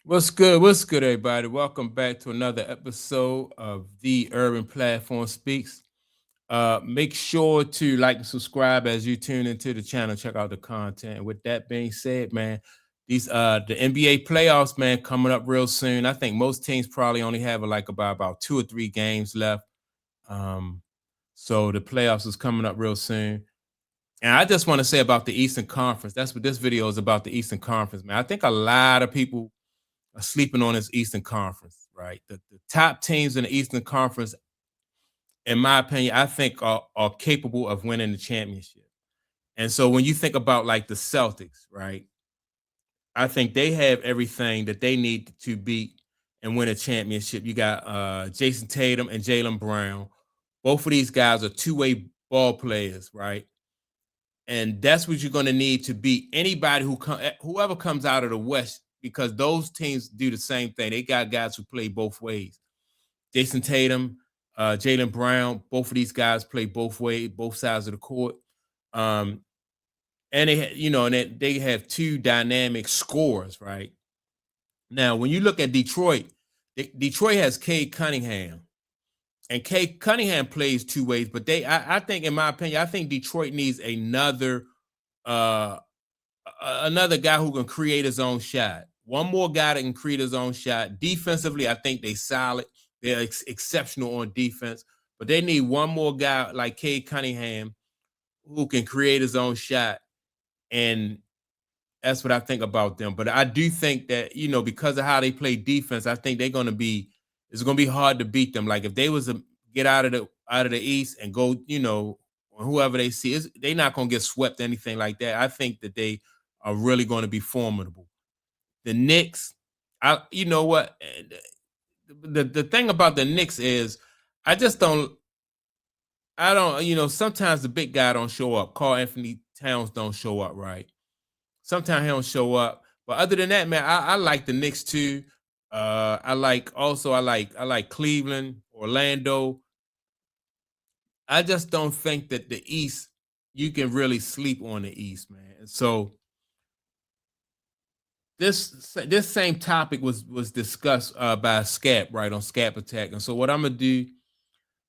What's good? What's good, everybody? Welcome back to another episode of the Urban Platform Speaks. Make sure to like and subscribe as you tune into the channel. Check out the content. And with that being said, man, these the NBA playoffs, man, coming up real soon. I think most teams probably only have like about 2 or 3 games left. Um, so the playoffs is coming up real soon. And I just want to say about the Eastern Conference. That's what this video is about. The Eastern Conference, man. I think a lot of people are sleeping on this Eastern Conference, right? The top teams in the Eastern Conference, in my opinion, I think are capable of winning the championship. And so when you think about like the Celtics, right? I think they have everything that they need to beat and win a championship. You got Jason Tatum and Jalen Brown. Both of these guys are two-way ball players, right? And that's what you're going to need to beat anybody whoever comes out of the West, because those teams do the same thing. They got guys who play both ways. Jason Tatum, Jalen Brown, both of these guys play both ways, both sides of the court. And they have two dynamic scores, right? Now, when you look at Detroit, Detroit has Cade Cunningham. And Cade Cunningham plays two ways, but I think, in my opinion, I think Detroit needs another guy who can create his own shot. One more guy that can create his own shot. Defensively, I think they're solid. They're exceptional on defense, but they need one more guy like Cade Cunningham who can create his own shot. And that's what I think about them. But I do think that, because of how they play defense, I think it's going to be hard to beat them. Like if they was to get out of the East and go, whoever they see, they're not going to get swept, anything like that. I think that they are really going to be formidable. The Knicks, you know what? The thing about the Knicks is sometimes the big guy don't show up. Karl Anthony Towns don't show up, right? Sometimes he don't show up. But other than that, man, I like the Knicks too. I like Cleveland, Orlando. I just don't think that the East, you can really sleep on the East, man. And so this same topic was discussed by Scap, right, on Scap Attack. And so what I'm gonna do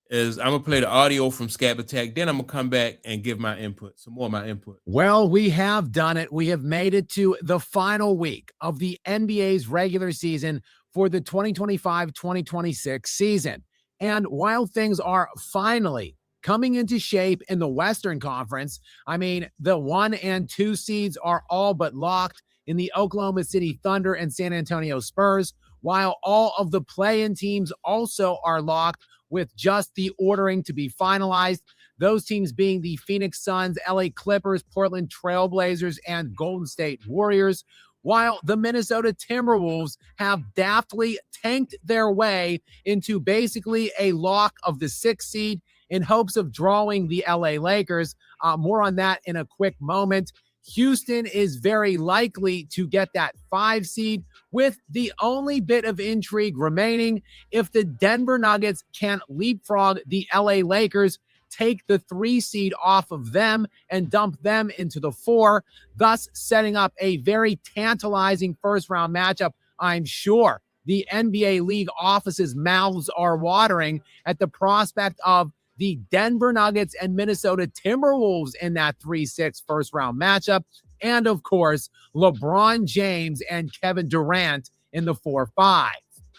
is I'm gonna play the audio from Scap Attack, then I'm gonna come back and give my input, some more of my input. Well, we have done it. We have made it to the final week of the NBA's regular season for the 2025-2026 season. And while things are finally coming into shape in the Western Conference, I mean, the 1 and 2 seeds are all but locked in the Oklahoma City Thunder and San Antonio Spurs, while all of the play-in teams also are locked with just the ordering to be finalized. Those teams being the Phoenix Suns, LA Clippers, Portland Trailblazers, and Golden State Warriors, while the Minnesota Timberwolves have daftly tanked their way into basically a lock of the 6th seed in hopes of drawing the LA Lakers. More on that in a quick moment. Houston is very likely to get that 5 seed, with the only bit of intrigue remaining if the Denver Nuggets can leapfrog the LA Lakers, take the 3 seed off of them and dump them into the 4, thus setting up a very tantalizing first-round matchup. I'm sure the NBA league offices' mouths are watering at the prospect of the Denver Nuggets and Minnesota Timberwolves in that 3-6 first-round matchup. And, of course, LeBron James and Kevin Durant in the 4-5.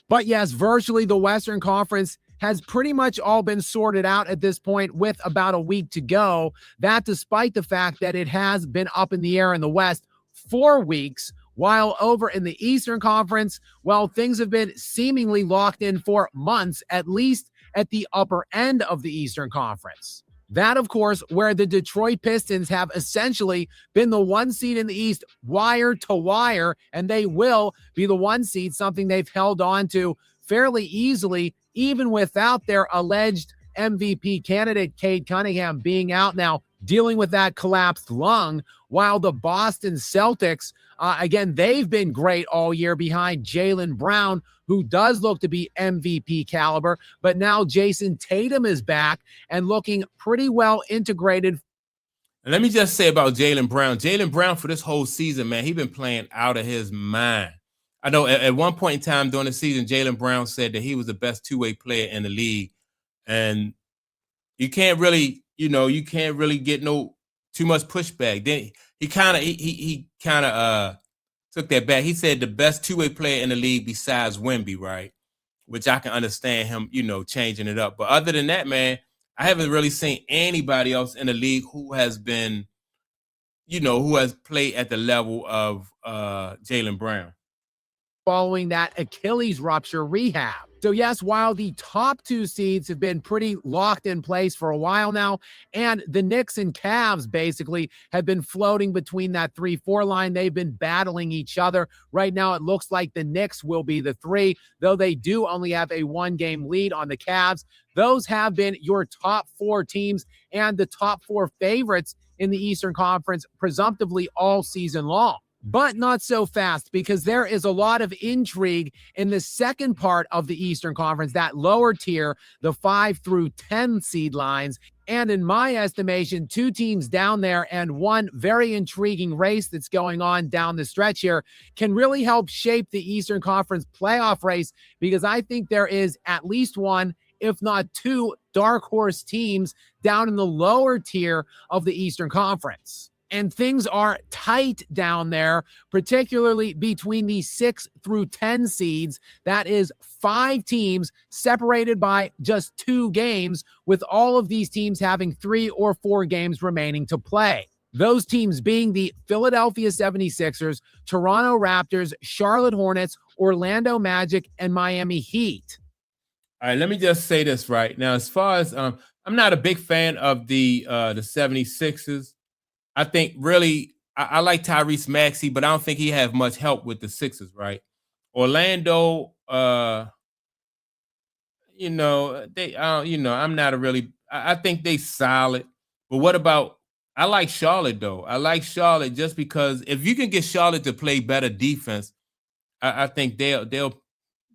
But, yes, virtually the Western Conference has pretty much all been sorted out at this point, with about a week to go. That despite the fact that it has been up in the air in the West 4 weeks, while over in the Eastern Conference, well, things have been seemingly locked in for months, at least at the upper end of the Eastern Conference. That, of course, where the Detroit Pistons have essentially been the 1 seed in the East wire to wire, and they will be the 1 seed, something they've held on to fairly easily, even without their alleged MVP candidate, Cade Cunningham, being out now, dealing with that collapsed lung, while the Boston Celtics, again, they've been great all year behind Jalen Brown, who does look to be MVP caliber, but now Jason Tatum is back and looking pretty well integrated. And let me just say about Jalen Brown. Jalen Brown, for this whole season, man, he's been playing out of his mind. I know at one point in time during the season, Jaylen Brown said that he was the best two-way player in the league, and you can't really, you can't really get no too much pushback. Then he kind of took that back. He said the best two-way player in the league besides Wemby, right? Which I can understand him, changing it up. But other than that, man, I haven't really seen anybody else in the league who has been, who has played at the level of Jaylen Brown. Following that Achilles rupture rehab. So yes, while the top two seeds have been pretty locked in place for a while now, and the Knicks and Cavs basically have been floating between that 3-4 line, they've been battling each other. Right now, it looks like the Knicks will be the 3, though they do only have a 1-game lead on the Cavs. Those have been your top 4 teams and the top 4 favorites in the Eastern Conference, presumptively all season long. But not so fast, because there is a lot of intrigue in the second part of the Eastern Conference, that lower tier, the 5 through 10 seed lines. And in my estimation, 2 teams down there and one very intriguing race that's going on down the stretch here can really help shape the Eastern Conference playoff race, because I think there is at least one, if not 2, dark horse teams down in the lower tier of the Eastern Conference. And things are tight down there, particularly between the 6 through 10 seeds. That is 5 teams separated by just 2 games, with all of these teams having 3 or 4 games remaining to play. Those teams being the Philadelphia 76ers, Toronto Raptors, Charlotte Hornets, Orlando Magic, and Miami Heat. All right, let me just say this right now. As far as I'm not a big fan of the 76ers. I think really I like Tyrese Maxey, but I don't think he have much help with the Sixers, right? Orlando, I'm not a really. I think they solid, but what about? I like Charlotte though. I like Charlotte just because if you can get Charlotte to play better defense, I think they're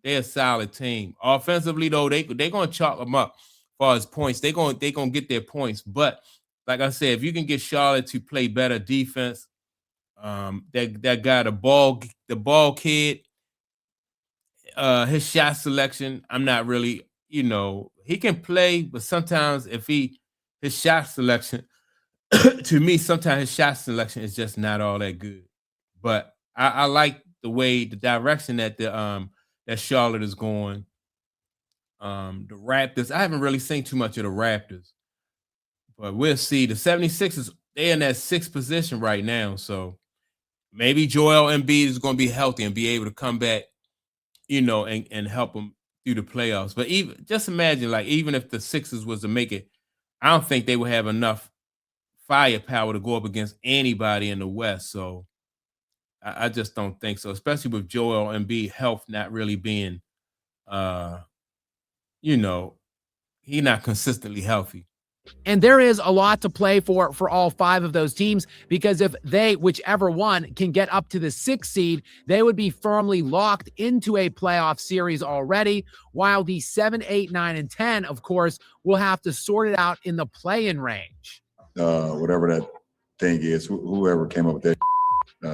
a solid team. Offensively though, they're gonna chalk them up as far as points. They're gonna get their points, but like I said, if you can get Charlotte to play better defense, that guy, the ball kid, his shot selection, I'm not really, he can play, but sometimes his shot selection, to me, sometimes his shot selection is just not all that good. But I like the direction that that Charlotte is going. The Raptors, I haven't really seen too much of the Raptors. But we'll see. The 76ers, they're in that 6th position right now. So maybe Joel Embiid is going to be healthy and be able to come back, and help them through the playoffs. But just imagine, like, even if the Sixers was to make it, I don't think they would have enough firepower to go up against anybody in the West. So I just don't think so, especially with Joel Embiid health not really being, he's not consistently healthy. And there is a lot to play for all 5 of those teams, because if they, whichever one, can get up to the 6th seed, they would be firmly locked into a playoff series already, while the 7, 8, 9, and 10, of course, will have to sort it out in the play-in range. Whatever that thing is, whoever came up with that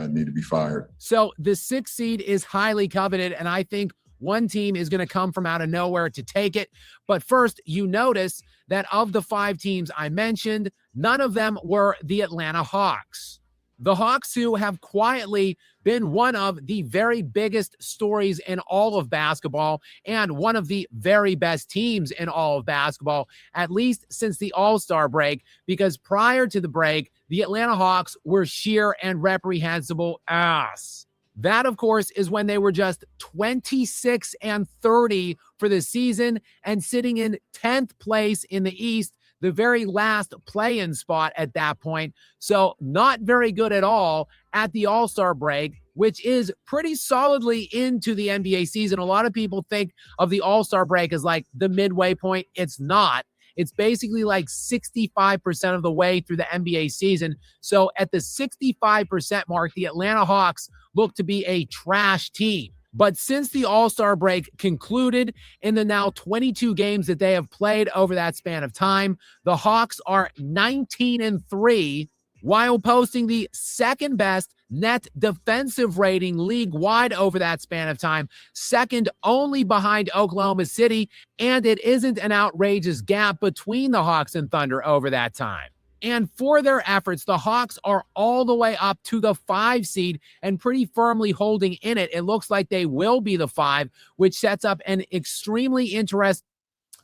need to be fired. So the 6th seed is highly coveted, and I think one team is going to come from out of nowhere to take it. But first, you notice that of the 5 teams I mentioned, none of them were the Atlanta Hawks. The Hawks, who have quietly been one of the very biggest stories in all of basketball and one of the very best teams in all of basketball, at least since the All-Star break, because prior to the break, the Atlanta Hawks were sheer and reprehensible ass. That, of course, is when they were just 26-30 for the season and sitting in 10th place in the East, the very last play-in spot at that point. So not very good at all at the All-Star break, which is pretty solidly into the NBA season. A lot of people think of the All-Star break as like the midway point. It's not. It's basically like 65% of the way through the NBA season. So at the 65% mark, the Atlanta Hawks look to be a trash team. But since the All-Star break concluded, in the now 22 games that they have played over that span of time, the Hawks are 19-3, while posting the second best net defensive rating league-wide over that span of time, second only behind Oklahoma City, and it isn't an outrageous gap between the Hawks and Thunder over that time. And for their efforts, the Hawks are all the way up to the 5 seed and pretty firmly holding in it. It looks like they will be the 5, which sets up an extremely interesting.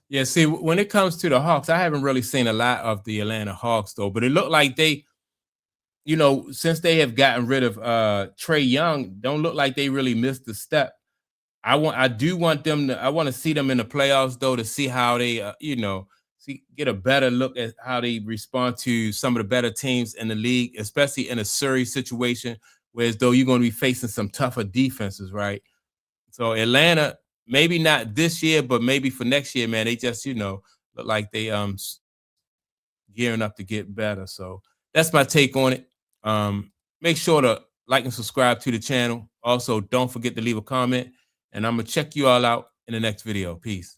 Yeah, see, when it comes to the Hawks, I haven't really seen a lot of the Atlanta Hawks, though, but it looked like they, you know, since they have gotten rid of Trae Young, don't look like they really missed the step. I do want them to, I want to see them in the playoffs, though, to see how they, you know, get a better look at how they respond to some of the better teams in the league, especially in a series situation, whereas though you're going to be facing some tougher defenses, right? So Atlanta, maybe not this year, but maybe for next year, man, they just, you know, look like they gearing up to get better. So that's my take on it. Make sure to like and subscribe to the channel. Also, don't forget to leave a comment, and I'm going to check you all out in the next video. Peace.